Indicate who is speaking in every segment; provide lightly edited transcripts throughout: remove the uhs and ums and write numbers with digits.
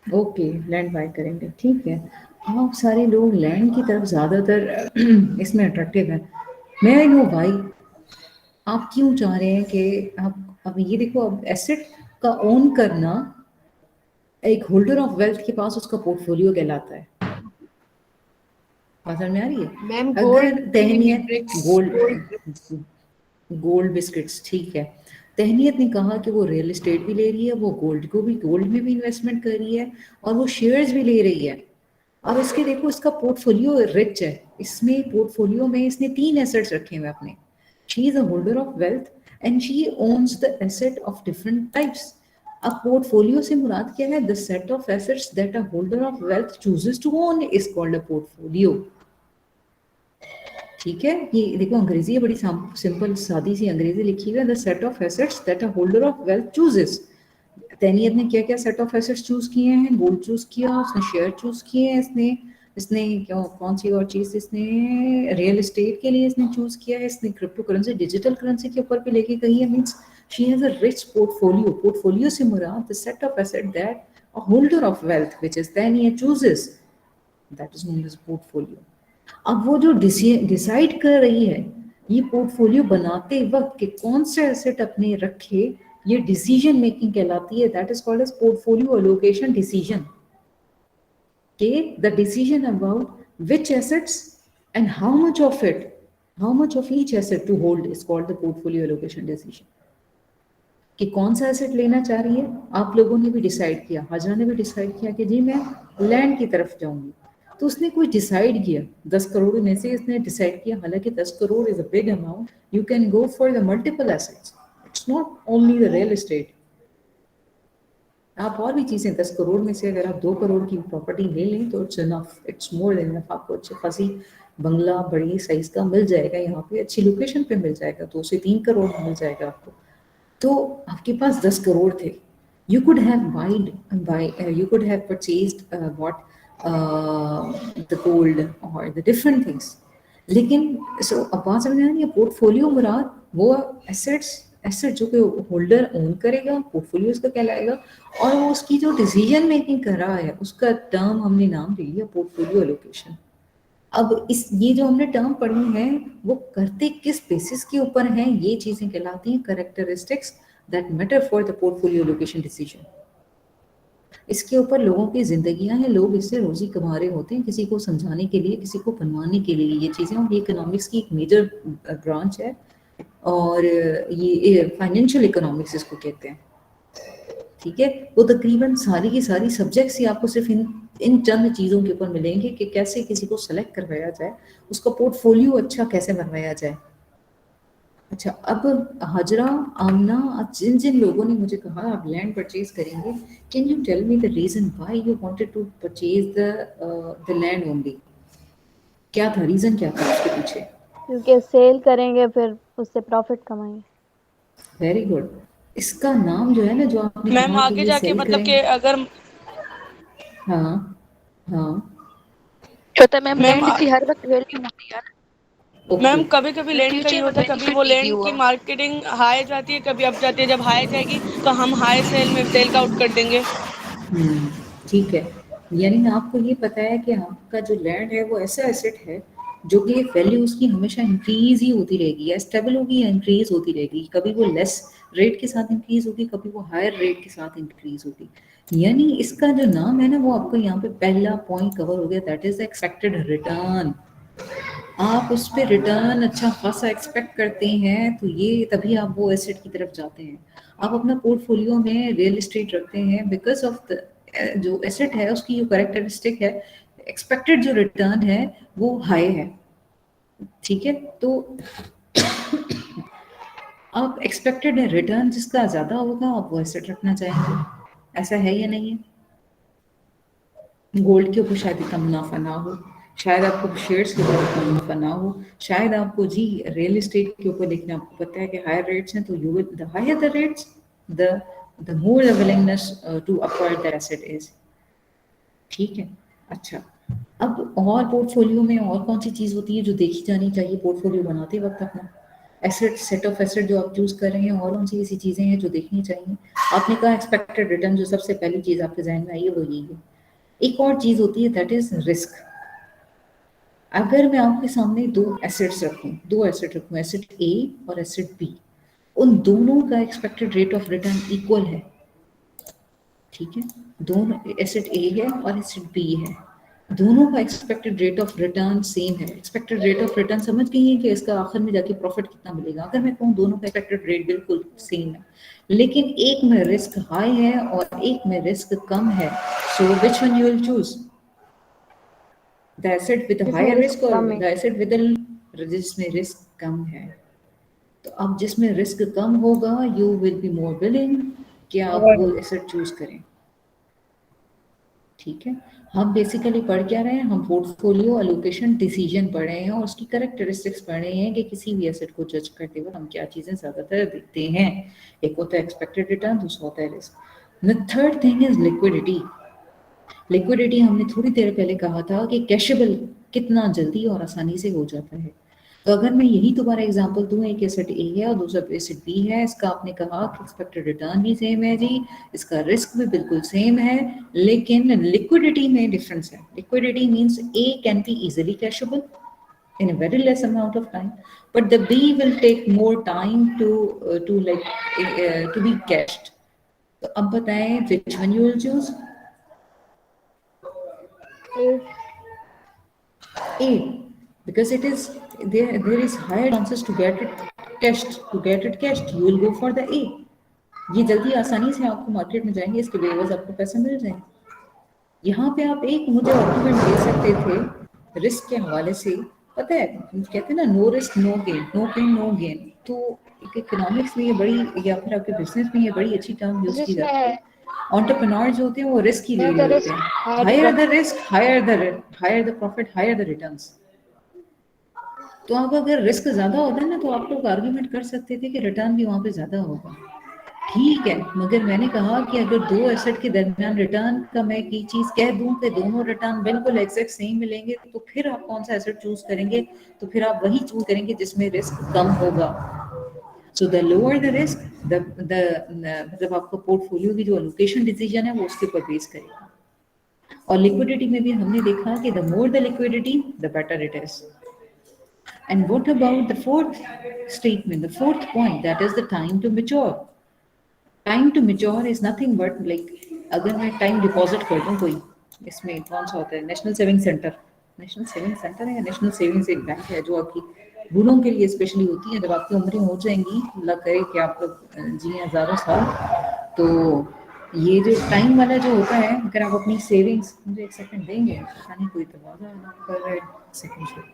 Speaker 1: Okay, land bye करेंगे, ठीक है। आप सारे लोग लैंड की तरफ ज़्यादातर इसमें अट्रैक्टिव हैं। मैं आई नो भाई, आप क्यों चाह रहे हैं कि आप अब ये देखो, अब एसेट का ओन करना एक होल्डर ऑफ वेल्थ के पास उसका पोर्टफोलियो कहलाता है। बात समझ में आ रही है?
Speaker 2: मैम गोल्ड
Speaker 1: अगर
Speaker 2: की
Speaker 1: तहनीत
Speaker 2: ब्रिक्स।
Speaker 1: गोल्ड गोल्ड बिस्किट्स, ठीक है। तहनीत ने कहा कि वो रियल एस्टेट भी ले रही है, वो गोल्ड में भी इन्वेस्टमेंट कर रही है, और वो शेयर्स भी ले रही है। अब इसके देखो, इसका पोर्टफोलियो रिच है। इसमें पोर्टफोलियो में इसने 3 एसेट्स रखे हुए अपने। She is a holder of wealth and she owns the asset of different types. अब पोर्टफोलियो से मुराद क्या है? The set of assets that a holder of wealth chooses to own is called a portfolio. ठीक है, ये देखो अंग्रेजी है, बड़ी सिंपल सादी सी अंग्रेजी लिखी हुई है, the set of assets that a holder of wealth chooses. Taniyat ने क्या क्या सेट ऑफ एसेट्स चूज किए हैं? गोल्ड चूज किया, उसने शेयर चूज किए हैं, इसने इसने क्या, कौन सी और चीज इसने, रियल एस्टेट के लिए इसने चूज किया है, इसने क्रिप्टो करेंसी, डिजिटल करेंसी के ऊपर पे लेके गई है। Means she has a rich portfolio. Portfolio से मुराद the set of asset that a holder of wealth which is Taniyat chooses, that is known as portfolio. अब वो जो डिसाइड कर रही है ये पोर्टफोलियो बनाते वक्त कि कौन से एसेट अपने रखे, ये डिसीजन मेकिंग कहलाती है। That is called as portfolio allocation decision. के the decision about which assets and how much of each asset to hold is called the portfolio allocation decision. कि कौन सा एसेट लेना चाह रही है। आप लोगों ने भी डिसाइड किया, हाजरा ने भी डिसाइड किया कि जी मैं लैंड की तरफ जाऊंगी। तो उसने कुछ डिसाइड किया, 10 करोड़ में से इसने डिसाइड किया, हालांकि 10 crore is a big amount, you can go for the multiple assets, it's not only the real estate. आप और भी चीजें, 10 करोड़ में से अगर आप 2 करोड़ की प्रॉपर्टी ले लें तो it's enough, it's more than enough. आपको अच्छी खासी बंगला बड़ी साइज का मिल जाएगा, यहाँ पे अच्छी लोकेशन पे मिल जाएगा, 2 से 3 करोड़ में मिल जाएगा आपको। तो आपके पास 10 करोड़ थे, you could have wide you could have purchased what the gold और द डिफरेंट थिंग्स। लेकिन सो अब बात समझ में आ रही है, पोर्टफोलियो मुराद वो एसेट्स, एसेट जो कि होल्डर ओन करेगा, पोर्टफोलियो उसका कहलाएगा। और वो उसकी जो डिसीजन मेकिंग कर रहा है उसका टर्म हमने नाम दे लिया पोर्टफोलियो एलोकेशन। अब इस ये जो हमने टर्म पढ़ी है वो करते किस बेसिस के ऊपर हैं, ये चीजें कहलाती हैं characteristics that matter for the portfolio location decision. इसके ऊपर लोगों की जिंदगियां हैं, लोग इससे रोजी कमा रहे होते हैं, किसी को समझाने के लिए, किसी को बनवाने के लिए ये चीजें। और ये इकोनॉमिक्स की एक मेजर ब्रांच है, और ये फाइनेंशियल इकोनॉमिक्स इसको कहते हैं। ठीक है, वो तकरीबन सारी की सारी सब्जेक्ट्स ही आपको सिर्फ इन इन चंद चीज़ों के ऊपर मिलेंगे कि कैसे किसी को सेलेक्ट करवाया जाए, उसका पोर्टफोलियो अच्छा कैसे बनवाया जाए। अच्छा, अब हाजरा, आमना, जिन जिन लोगों ने मुझे कहा आप लैंड परचेज करेंगे, can you tell me the reason why you wanted to purchase the land only? क्या था रीजन, क्या था उसके पीछे?
Speaker 3: क्योंकि सेल करेंगे फिर उससे प्रॉफिट कमाएंगे।
Speaker 1: Very good. इसका नाम जो है ना, जो आपने
Speaker 2: मैम
Speaker 1: कहा कि
Speaker 2: आगे
Speaker 1: ये
Speaker 2: जाके
Speaker 1: सेल
Speaker 2: मतलब कि
Speaker 1: करेंगे।
Speaker 2: अगर
Speaker 1: हाँ, हाँ।
Speaker 4: होता है मैम,
Speaker 2: मैम
Speaker 4: लैंड की हर वक्त वैल्यू होती है ना।
Speaker 1: ओके।
Speaker 2: मैम कभी कभी लैंड का ये
Speaker 4: फ्यूचर में
Speaker 2: होता है, कभी वो
Speaker 4: बेनिफिट भी
Speaker 2: लैंड की
Speaker 4: हुआ।
Speaker 2: मार्केटिंग हाई जाती है, कभी अप जाती है। जब हाई जाएगी तो हम हाई सेल में सेल आउट कर देंगे।
Speaker 1: हम्म, ठीक है। यानी आपको ये पता है कि आपका जो लैंड है वो ऐसा एसेट है जो कि वैल्यू उसकी हमेशा इंक्रीज ही होती रहेगी, या स्टेबल होगी या इंक्रीज होती रहेगी। कभी वो लेस रेट के साथ इंक्रीज होगी, कभी वो हायर रेट के साथ इंक्रीज होगी। यानी इसका जो नाम है ना, वो आपको यहाँ पे पहला पॉइंट कवर हो गया, दैट इज एक्सपेक्टेड रिटर्न। आप उस पे रिटर्न अच्छा खासा एक्सपेक्ट करते हैं, तो ये तभी आप वो एसेट की तरफ जाते हैं। आप अपना पोर्टफोलियो में रियल एस्टेट रखते हैं बिकॉज ऑफ द जो एसेट है उसकी जो करेक्टरिस्टिक है, एक्सपेक्टेड जो रिटर्न है वो हाई है। ठीक है, तो आप एक्सपेक्टेड रिटर्न जिसका ज्यादा होगा आप वो एसेट रखना चाहेंगे, ऐसा है या नहीं है? गोल्ड के ऊपर शायद इतना मुनाफा ना हो, शायद आपको शेयर्स के ऊपर इतना मुनाफा ना हो, शायद आपको जी रियल एस्टेट के ऊपर, लेकिन आपको पता है कि हायर रेट्स हैं, तो you will the higher the rates, the the more the willingness to acquire that asset is. ठीक है। अच्छा, अब और पोर्टफोलियो में और कौन सी चीज होती है जो देखी जानी चाहिए पोर्टफोलियो बनाते वक्त अपना? एसेट, सेट ऑफ एसेट जो आप चूज कर रहे हैं, और कौन सी ऐसी चीजें हैं जो देखनी चाहिए। आपने कहा एक्सपेक्टेड रिटर्न, जो सबसे पहली चीज आपके जहन में आई है वो यही है। एक और चीज होती है, दैट इज रिस्क। अगर मैं आपके सामने दो एसेट्स रखूं, दो एसेट रखूं, एसेट ए और एसेट बी, उन दोनों का expected rate of return equal है, ठीक है, दोनों एसेट ए है और एसेट बी है, दोनों का expected rate of return same है। एक्सपेक्टेड रेट ऑफ रिटर्न समझ गई है कि इसका आखिर में जाके प्रॉफिट कितना मिलेगा। अगर मैं कहूँ दोनों का एक्सपेक्टेड रेट बिल्कुल सेम है, लेकिन एक में रिस्क हाई है और एक में रिस्क कम है, so which one you will choose? The asset with
Speaker 3: जिसमें
Speaker 1: हायर
Speaker 3: रिस्क
Speaker 1: रिस्क और
Speaker 3: कम है।
Speaker 1: द एसेट विद जिसमें रिस्क कम है। तो अब जिसमें रिस्क कम होगा, you will be more willing कि आप वो एसेट चूज करें, ठीक है। हम बेसिकली पढ़ क्या रहे हैं, हम पोर्टफोलियो एलोकेशन डिसीजन पढ़ रहे हैं और उसकी करेक्टरिस्टिक्स पढ़ रहे हैं कि किसी भी एसेट को जज करते हुए हम क्या चीजें ज्यादातर देखते हैं। एक होता है एक्सपेक्टेड रिटर्न, दूसरा होता है risk. The third thing is liquidity. Liquidity हमने थोड़ी देर पहले कहा था कि कैशेबल कितना जल्दी और आसानी से हो जाता है। तो अगर मैं यही दोबारा एग्जांपल दूं, एक एसेट ए है और दूसरा एसेट बी है, इसका आपने कहा कि एक्सपेक्टेड रिटर्न भी सेम है जी, इसका रिस्क भी बिल्कुल सेम है, लेकिन लिक्विडिटी में डिफरेंस है। Liquidity means a can be easily cashable in a very less amount of time, but the B will take more time to be cashed. तो अब बताएं which one you will choose? A, because it is there is higher chances to get it cashed. To get it cashed, you will go for the A. ये जल्दी आसानी से आपको market में जाएंगे, इसके बेवज आपको पैसे मिल जाएंगे। यहाँ पे आप एक मुझे आर्गुमेंट दे सकते थे रिस्क के हवाले से, पता है कहते हैं ना, no risk no gain, no pain no gain. तो इकोनॉमिक्स में ये बड़ी, या फिर आपके बिजनेस में ये बड़ी अच्छी टर्म यूज की जाती है। एंटरप्रेन्योर जो होते हैं वो रिस्क ही ले रहे होते हैं। Higher the risk higher the profit higher the returns. तो अब अगर रिस्क ज्यादा होता है ना, तो आप लोग आर्ग्यूमेंट कर सकते थे कि रिटर्न भी वहां पे ज्यादा होगा, ठीक है। मगर मैंने कहा कि अगर दो एसेट के दरमियान रिटर्न का मैं की चीज कह दूं कि दोनों रिटर्न बिल्कुल एग्जैक्ट सेम मिलेंगे, तो फिर आप कौन सा एसेट चूज करेंगे? तो फिर आप वही चूज करेंगे जिसमें रिस्क कम होगा। So the lower the risk, मतलब आपका पोर्टफोलियो की जो एलोकेशन डिसीजन है वो उसके ऊपर बेस करेगा। और लिक्विडिटी में भी हमने देखा कि the more the liquidity the better it is. And what about the fourth statement, the fourth point, that is the time to mature? Time to mature is nothing but like, अगर मैं time deposit कर दूं कोई, इसमें कौन सा होता है, national saving centre, national saving centre है या नेशनल सेविंग्स एक बैंक है जो आपकी बूढ़ों के लिए स्पेशली होती है। जब आपकी उम्रें हो जाएंगी, अल्लाह करे कि आप लोग जिए हजारों साल, तो ये जो टाइम वाला जो होता है, अगर आप अपनी सेविंग्स, मुझे एक सेकंड देंगे, पता नहीं कोई दरवाजा नॉक कर रहा है, सेकंड से।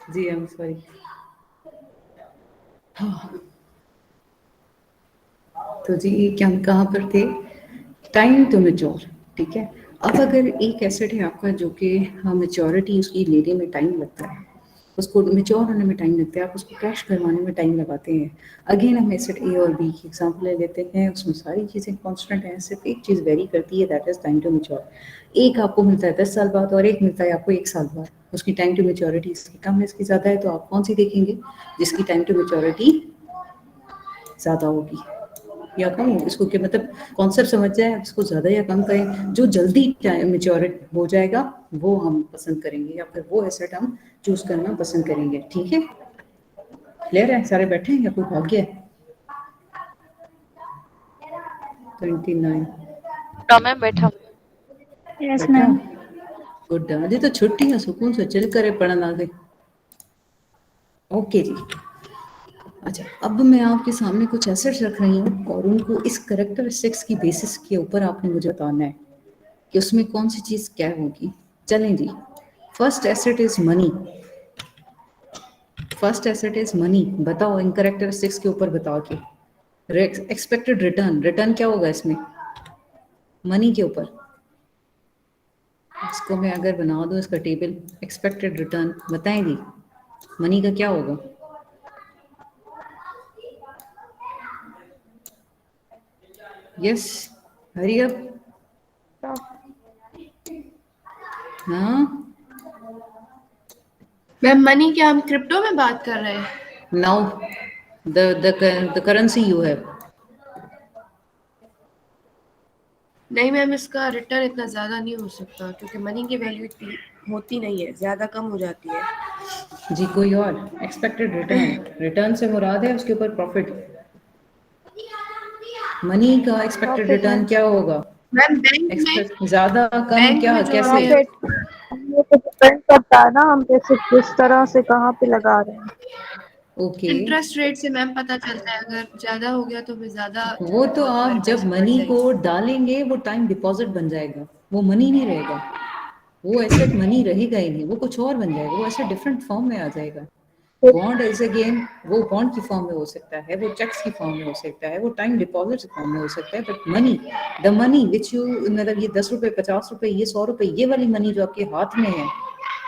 Speaker 1: जी, आई एम सॉरी। हाँ, तो जी क्या हम कहाँ पर थे? टाइम टू मैच्योर, ठीक है। अब अगर एक एसेट है आपका जो कि हाँ मैच्योरिटी उसकी लेने में टाइम लगता है, उसको मैच्योर होने में टाइम लगता है, आप उसको कैश करवाने में टाइम लगाते हैं। अगेन हम एसेट ए और बी की एग्जांपल ले लेते हैं, उसमें सारी चीज़ें कांस्टेंट हैं, सिर्फ एक चीज़ वेरी करती है, that is time to mature. एक आपको मिलता है 10 साल बाद और एक मिलता है आपको 1 साल बाद, उसकी टाइम टू मैच्योरिटी इसकी कम है, इसकी ज़्यादा है, तो आप कौन सी देखेंगे? जिसकी टाइम टू मैच्योरिटी ज़्यादा होगी या कम हो, इसको क्या मतलब कॉन्सेप्ट समझ जाए, इसको ज़्यादा या कम करें, जो जल्दी मैच्योरिट हो जाएगा वो हम पसंद करेंगे, या फिर वो एसेट हम चूज करना पसंद करेंगे, ठीक है। क्लियर है? सारे बैठे हैं या कोई भाग गया? 29
Speaker 4: तो मैम बैठा
Speaker 3: यस
Speaker 1: बैठा।
Speaker 3: मैम।
Speaker 1: गुड, अजय तो छुट्टी है, सुकून से चिल करे पढ़न आ गए। ओके जी। अच्छा, अब मैं आपके सामने कुछ एसेट्स रख रही हूँ और उनको इस करेक्टरिस्टिक्स की बेसिस के ऊपर आपने मुझे बताना है कि उसमें कौन सी चीज़ क्या होगी। चलें जी। First asset is money. First asset is money. बताओ इन करेक्टरिस्टिक्स के ऊपर बताओ कि एक्सपेक्टेड रिटर्न, रिटर्न क्या होगा इसमें मनी के ऊपर? इसको मैं अगर बना दूं इसका टेबल, एक्सपेक्टेड रिटर्न बताएं जी, मनी का क्या होगा? Yes, hurry up. हाँ,
Speaker 5: मैम मनी क्या हम क्रिप्टो में बात कर रहे हैं?
Speaker 1: Now the currency you have.
Speaker 5: नहीं मैम, इसका रिटर्न इतना ज़्यादा नहीं हो सकता क्योंकि मनी की वैल्यू इतनी होती नहीं है, ज़्यादा कम हो जाती है।
Speaker 1: जी कोई और एक्सपेक्टेड रिटर्न, रिटर्न से मुराद है उसके ऊपर प्रॉफिट। मनी का एक्सपेक्टेड
Speaker 3: प्रॉफिट
Speaker 1: रिटर्न
Speaker 3: मैम।
Speaker 1: क्या होगा?
Speaker 5: मैम बैंक
Speaker 1: एक्सपेक्ट ज़्यादा कम
Speaker 5: बैंक
Speaker 1: क्या
Speaker 5: में जो
Speaker 1: कैसे?
Speaker 5: हमें
Speaker 3: प्रॉफिट ये तो डिपेंड करता है ना, हम पैसे किस तरह से कहाँ पे लगा रहे हैं।
Speaker 1: ओके,
Speaker 5: इंटरेस्ट रेट से मैम पता चलता है, अगर ज़्यादा हो गया तो हमें ज़्यादा
Speaker 1: वो तो
Speaker 5: हमारे
Speaker 1: आप जब
Speaker 5: पैसे बढ़
Speaker 1: मनी
Speaker 5: जाएंगे।
Speaker 1: को डालेंगे वो टाइम डिपॉजिट बन जाएगा, वो मनी नहीं रहेगा, वो एसेट मनी रहेगा ही नहीं, वो कुछ और बन जाएगा, वो ऐसे डिफरेंट फॉर्म में आ जाएगा। बॉन्ड इज अगेन, वो बॉन्ड की फॉर्म में हो सकता है, वो चेक्स की फॉर्म में हो सकता है, वो टाइम डिपॉजिट की फॉर्म में हो सकता है, but money, the money which you, मतलब ये 10 रुपए 50 रुपए ये 100 रुपए ये वाली मनी जो आपके हाथ में है,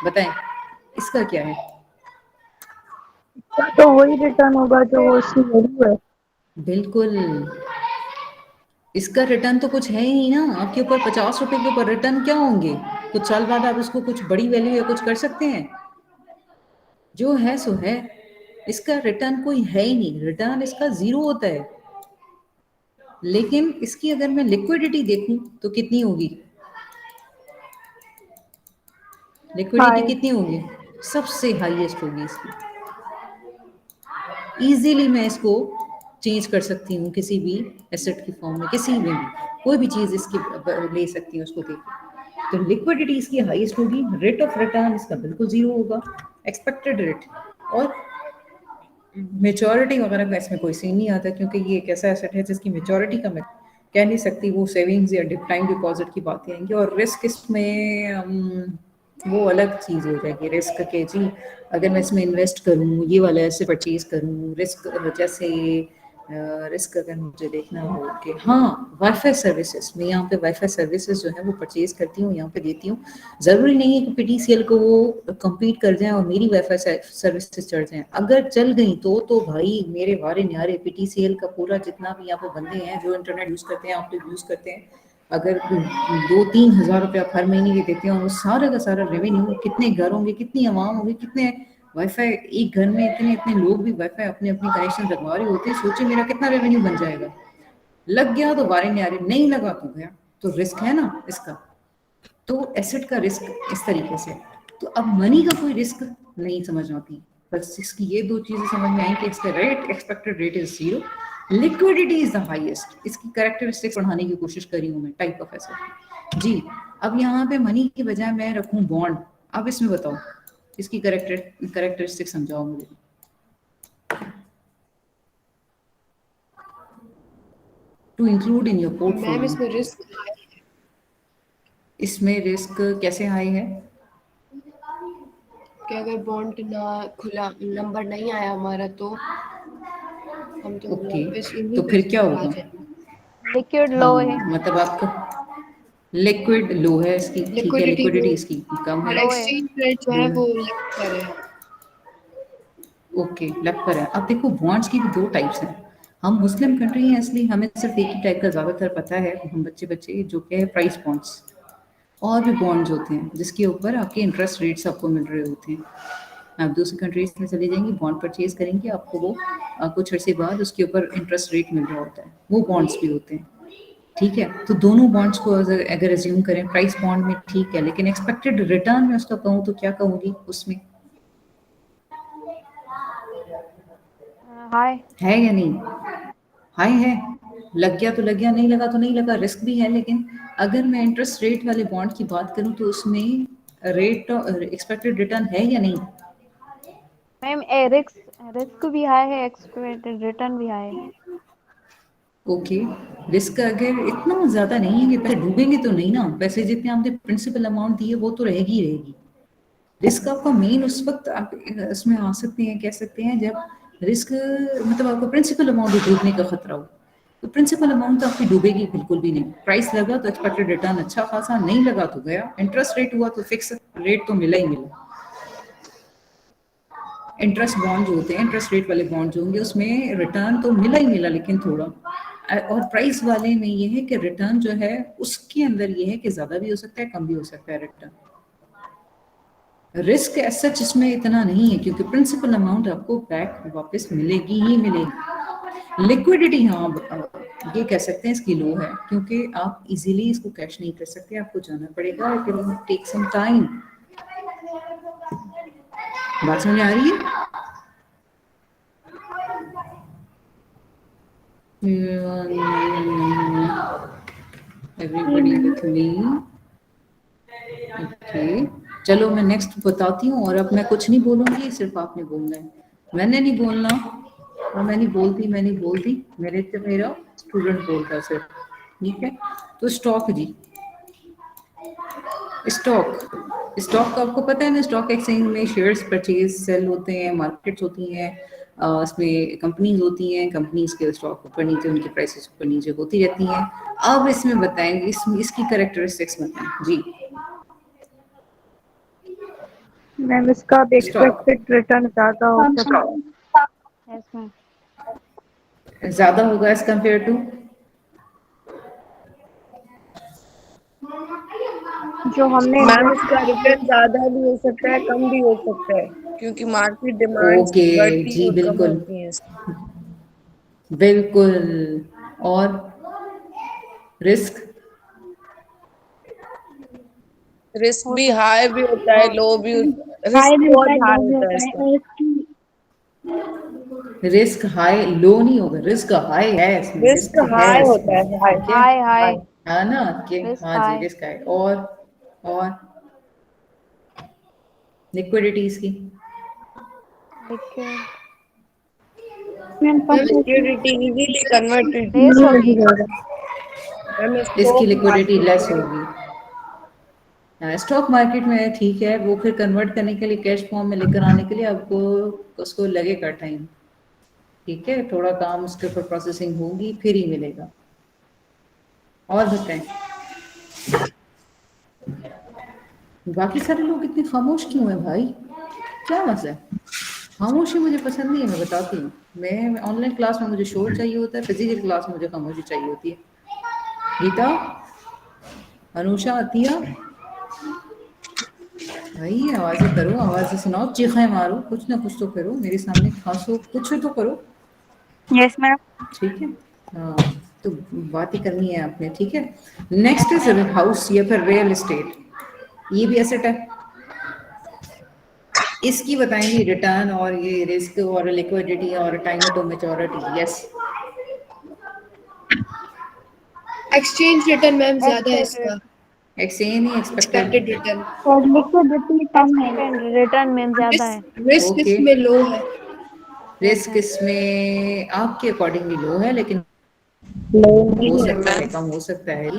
Speaker 1: बताएं इसका क्या है?
Speaker 3: इसका तो वही रिटर्न होगा जो उसकी वैल्यू है।
Speaker 1: बिल्कुल, इसका रिटर्न तो कुछ है ही ना, आपके ऊपर 50 रुपए के ऊपर रिटर्न क्या होंगे? कुछ साल बाद आप उसको कुछ बड़ी वैल्यू या कुछ कर सकते हैं? जो है सो है, इसका रिटर्न कोई है ही नहीं, रिटर्न इसका जीरो होता है। लेकिन इसकी अगर मैं लिक्विडिटी देखूं तो कितनी होगी? लिक्विडिटी
Speaker 3: हाय।
Speaker 1: कितनी होगी? सबसे हाईएस्ट होगी इसकी। इजीली मैं इसको चेंज कर सकती हूँ किसी भी एसेट की फॉर्म में, किसी में भी कोई भी चीज़ इसकी ले सकती हूँ उसको देकर। तो लिक्विडिटी इसकी हाईएस्ट होगी, रेट ऑफ रिटर्न इसका बिल्कुल जीरो होगा, एक्सपेक्टेड रेट, और मेच्योरिटी वगैरह का इसमें कोई सीन नहीं आता, क्योंकि ये एक ऐसा एसेट है जिसकी मेच्योरिटी का मैं कह नहीं सकती, वो सेविंग्स या टाइम डिपॉजिट की बातें आएंगी। और रिस्क इसमें वो अलग चीज़ हो जाएगी रिस्क के जी, अगर मैं इसमें इन्वेस्ट करूँ, ये वाला ऐसे परचेज करूँ, रिस्क जैसे रिस्क अगर मुझे देखना हो कि हाँ वाईफाई सर्विसेज, मैं यहाँ पे वाईफाई सर्विसेज जो है वो परचेज करती हूँ, यहाँ पे देती हूँ, ज़रूरी नहीं है कि पीटीसीएल को वो कम्पीट कर जाए और मेरी वाईफाई सर्विसेज चढ़ जाएं, अगर चल गई तो भाई मेरे वारे न्यारे पीटीसीएल का पूरा जितना भी यहाँ पे बंदे हैं जो इंटरनेट यूज़ करते हैं, आप लोग यूज़ करते हैं, अगर 2-3 हज़ार रुपये आप हर महीने के देते हैं और वो सारा का सारा रेवेन्यू, कितने घर होंगे, कितनी आवाम होगी, कितने वाईफाई, एक घर में इतने इतने लोग भी वाईफाई अपने अपने कनेक्शन लगवा रहे होते हैं, सोचिए मेरा कितना रेवेन्यू बन जाएगा। लग गया तो वारे न्यारे, नहीं लगा तो गया, तो रिस्क है ना इसका। तो एसेट का रिस्क इस तरीके से। तो अब मनी का कोई रिस्क नहीं समझ आती, बस इसकी ये दो चीजें समझ में आई कि इसका rate, expected rate is zero, liquidity is the highest. इसकी कैरेक्टरिस्टिक्स पढ़ाने की कोशिश करी हूँ मैं, टाइप ऑफ एसेट जी। अब यहाँ पे मनी की बजाय मैं रखूँ बॉन्ड, अब इसमें बताओ इसकी कैरेक्टरिस्टिक समझाओ मुझे। To include in your
Speaker 5: ma'am
Speaker 1: portfolio,
Speaker 5: इसमें रिस्क
Speaker 1: इसमें रिस्क कैसे हाई है?
Speaker 5: कि अगर बॉन्ड ना खुला, नंबर नहीं आया हमारा, तो हम तो
Speaker 1: ओके,
Speaker 5: वापस उन्हीं
Speaker 1: तो फिर क्या
Speaker 5: पैसों पे आ
Speaker 1: होगा?
Speaker 5: जाएंगे।
Speaker 3: लिक्विड लो
Speaker 1: हाँ,
Speaker 3: है।
Speaker 1: मतलब आपका लिक्विड लो है इसकी, ठीक है,
Speaker 5: लिक्विडिटी
Speaker 1: लिक्विडिटी
Speaker 5: लो,
Speaker 1: इसकी कम
Speaker 5: और
Speaker 1: है।
Speaker 3: लो है।
Speaker 5: एक्सचेंज रेट जो
Speaker 1: लो
Speaker 5: है
Speaker 1: है,
Speaker 5: वो लेफ्ट पर है।
Speaker 1: ओके, लेफ्ट पर है। अब देखो बॉन्ड्स की भी दो टाइप्स हैं। हम मुस्लिम कंट्री हैं इसलिए हमें सिर्फ एक ही टाइप का ज़्यादातर पता है, हम बच्चे बच्चे, जो कि है प्राइस बॉन्ड्स। और भी बॉन्ड्स होते हैं जिसके ऊपर आपके इंटरेस्ट रेट्स आपको मिल रहे होते हैं। आप दूसरी कंट्रीज में चले जाएंगे, बॉन्ड परचेज करेंगे, आपको वो कुछ अर्से बाद उसके ऊपर इंटरेस्ट रेट मिल रहा होता है, वो बॉन्ड्स भी होते हैं। ठीक है, तो दोनों बॉन्ड्स को अगर एज्यूम करें, प्राइस बॉन्ड में ठीक है, लेकिन एक्सपेक्टेड रिटर्न में उसका कहूँ तो क्या कहूँगी उसमें,
Speaker 3: हाय।
Speaker 1: है या नहीं? हाई है। लग गया तो लग गया, नहीं लगा तो नहीं लगा, रिस्क भी है। लेकिन अगर मैं इंटरेस्ट रेट वाले बॉन्ड की बात करूं तो उसमें रेट एक्सपेक्टेड रिटर्न है या नहीं?
Speaker 3: मैम रिस्क रिस्क भी हाई है, एक्सपेक्टेड रिटर्न भी हाई है।
Speaker 1: ओके, रिस्क अगर इतना ज्यादा नहीं है कि पैसे डूबेंगे तो नहीं ना, पैसे जितने आपने प्रिंसिपल अमाउंट दिए वो तो रहेगी ही रहेगी। रिस्क आपका मेन उस वक्त आप इसमें आ सकते हैं, कह सकते हैं, जब रिस्क मतलब आपको प्रिंसिपल अमाउंट डूबने का खतरा हो। तो प्रिंसिपल अमाउंट तो आपकी डूबेगी बिल्कुल भी नहीं। प्राइस लगा तो एक्सपेक्टेड रिटर्न अच्छा खासा, नहीं लगा तो गया। इंटरेस्ट रेट हुआ तो फिक्स रेट तो मिला ही मिला। इंटरेस्ट बॉन्ड जो होते हैं, इंटरेस्ट रेट वाले बॉन्ड जो होंगे, उसमें रिटर्न तो मिला ही मिला, लेकिन थोड़ा। और प्राइस वाले में ये है कि रिटर्न जो है उसके अंदर ये है कि ज्यादा भी हो सकता है, कम भी हो सकता है रिटर्न। रिस्क ऐसा इसमें इतना नहीं है क्योंकि प्रिंसिपल अमाउंट आपको बैक वापस मिलेगी ही मिलेगी। लिक्विडिटी, हाँ, ये कह सकते हैं इसकी लो है क्योंकि आप इजीली इसको कैश नहीं कर सकते, आपको जाना पड़ेगा, it will take some time. बात समझ आ रही है? Everybody with me? ओके, चलो मैं नेक्स्ट बताती हूँ। और अब मैं कुछ नहीं बोलूंगी, सिर्फ आपने बोलना है, मैंने नहीं बोलना। और मैं नहीं बोलती, मेरे तो मेरा स्टूडेंट बोलता है सिर्फ। ठीक है, तो स्टॉक जी, स्टॉक स्टॉक का आपको पता है ना, स्टॉक एक्सचेंज में शेयर्स परचेज सेल होते हैं, मार्केट्स होती हैं, इसमें कंपनीज होती हैं, कंपनीज के स्टॉक ऊपर नीचे, उनकी प्राइसेस ऊपर नीचे होती रहती हैं। अब इसमें बताएंगे, इसकी कैरेक्टरिस्टिक्स बताएं जी।
Speaker 3: मैम इसका
Speaker 1: स्टॉक
Speaker 3: एक्सपेक्टेड रिटर्न ज्यादा हो सकता है। Yes ma'am.
Speaker 1: ज्यादा होगा एज कंपेयर टू,
Speaker 3: जो हमने
Speaker 5: मैम
Speaker 3: इन्वेस्ट
Speaker 5: इसका रिटर्न ज्यादा भी हो सकता है, कम भी हो सकता है, क्योंकि मार्केट डिमांड्स
Speaker 1: ओके
Speaker 5: बढ़ती
Speaker 1: जी,
Speaker 5: और कम
Speaker 1: बिल्कुल
Speaker 5: होती हैं इसकी।
Speaker 1: बिल्कुल। और रिस्क,
Speaker 5: रिस्क भी हाई भी होता है, लो भी होता है,
Speaker 3: हाई
Speaker 5: रिस्क
Speaker 3: भी होता
Speaker 5: बहुत
Speaker 3: है, लो
Speaker 5: हाई
Speaker 3: भी
Speaker 5: होता है
Speaker 3: होता है,
Speaker 5: इसका।
Speaker 3: और इसकी
Speaker 1: रिस्क हाई लो नहीं होगा, रिस्क हाई है इसमें,
Speaker 5: रिस्क
Speaker 1: रिस्क है
Speaker 5: हाई होता
Speaker 1: इसमें।
Speaker 5: है, हाई।
Speaker 1: ठीक है,
Speaker 3: हाई हाई
Speaker 1: है ना कि
Speaker 3: रिस्क
Speaker 1: हाँ जी,
Speaker 3: हाई।
Speaker 1: रिस्क है। और लिक्विडिटी इसकी,
Speaker 3: liquid
Speaker 5: ma'am liquidity easily converted
Speaker 3: less होगी।
Speaker 5: मैम
Speaker 1: इसकी
Speaker 5: स्टॉक
Speaker 1: लिक्विडिटी
Speaker 5: मार्केट
Speaker 1: लेस
Speaker 5: में।
Speaker 1: होगी। स्टॉक मार्केट में ठीक है, वो फिर कन्वर्ट करने के लिए, कैश फॉर्म में लेकर आने के लिए आपको उसको लगेगा टाइम। ठीक है, थोड़ा काम उसके ऊपर प्रोसेसिंग होगी, फिर ही मिलेगा। और बताएं, बाकी सारे लोग इतने खामोश क्यों हैं भाई? क्या मसला है? खामोशी मुझे पसंद नहीं है, मैं बताती हूँ। मैं ऑनलाइन क्लास में मुझे शोर चाहिए होता है, फिजिकल क्लास में मुझे खामोशी चाहिए होती है। गीता, अनुषा, अतिया, भाई आवाजें करो, आवाजें सुनाओ, चीखें मारो, कुछ ना कुछ तो करो, मेरे सामने खांसो, कुछ तो करो।
Speaker 3: Yes ma'am.
Speaker 1: ठीक है, हाँ, तो बात ही करनी है आपने। ठीक है, नेक्स्ट इज हाउस या फिर रियल एस्टेट, ये भी एसेट है। इसकी बताएंगे रिटर्न और ये रिस्क और लिक्विडिटी और time to maturity. Yes,
Speaker 5: exchange return ma'am ज्यादा है
Speaker 3: एक्सपेक्टेड
Speaker 5: इसका,
Speaker 1: एक्सचेंज ही एक्सपेक्टेड।
Speaker 5: Expected return.
Speaker 3: और लिक्विडिटी कम है, रिटर्न मैम ज्यादा है।
Speaker 5: रिस्क
Speaker 1: ओके,
Speaker 5: इसमें लो है।
Speaker 3: Yes
Speaker 1: risk
Speaker 3: ma'am.
Speaker 1: इसमें आपके अकॉर्डिंगली लो है, लेकिन
Speaker 5: लो
Speaker 1: हो
Speaker 5: नहीं है
Speaker 1: सकता है,
Speaker 5: मैम।
Speaker 1: कम हो सकता है।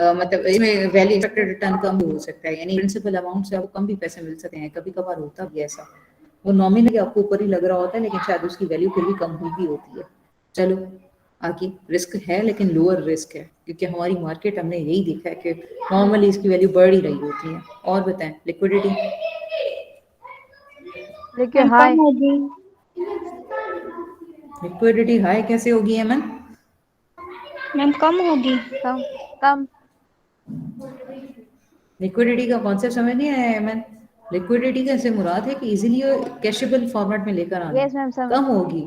Speaker 1: मतलब इसमें वैल्यू एक्सपेक्टेड रिटर्न कम भी हो सकता है, यानी प्रिंसिपल अमाउंट से आपको कम भी पैसे मिल सकते हैं, कभी कभार होता भी है ऐसा। वो नॉमिनली आपको ऊपर ही लग रहा होता है लेकिन शायद उसकी वैल्यू फिर भी कम हुई भी होती है। चलो आगे, रिस्क है लेकिन लोअर रिस्क है, क्योंकि हमारी मार्केट हमने यही देखा है कि नॉर्मली इसकी वैल्यू बढ़ ही रही होती है। और बताएं लिक्विडिटी।
Speaker 3: देखिए
Speaker 6: मैम
Speaker 3: हाई
Speaker 6: कम होगी।
Speaker 1: लिक्विडिटी हाई कैसे होगी अमन?
Speaker 6: मैम कम होगी।
Speaker 3: कम कम
Speaker 1: लिक्विडिटी का कॉन्सेप्ट समझ नहीं आया अमन? लिक्विडिटी का से मुराद है कि इजीली कैशेबल फॉर्मेट में लेकर आना।
Speaker 3: यस मैम सम
Speaker 1: कम होगी।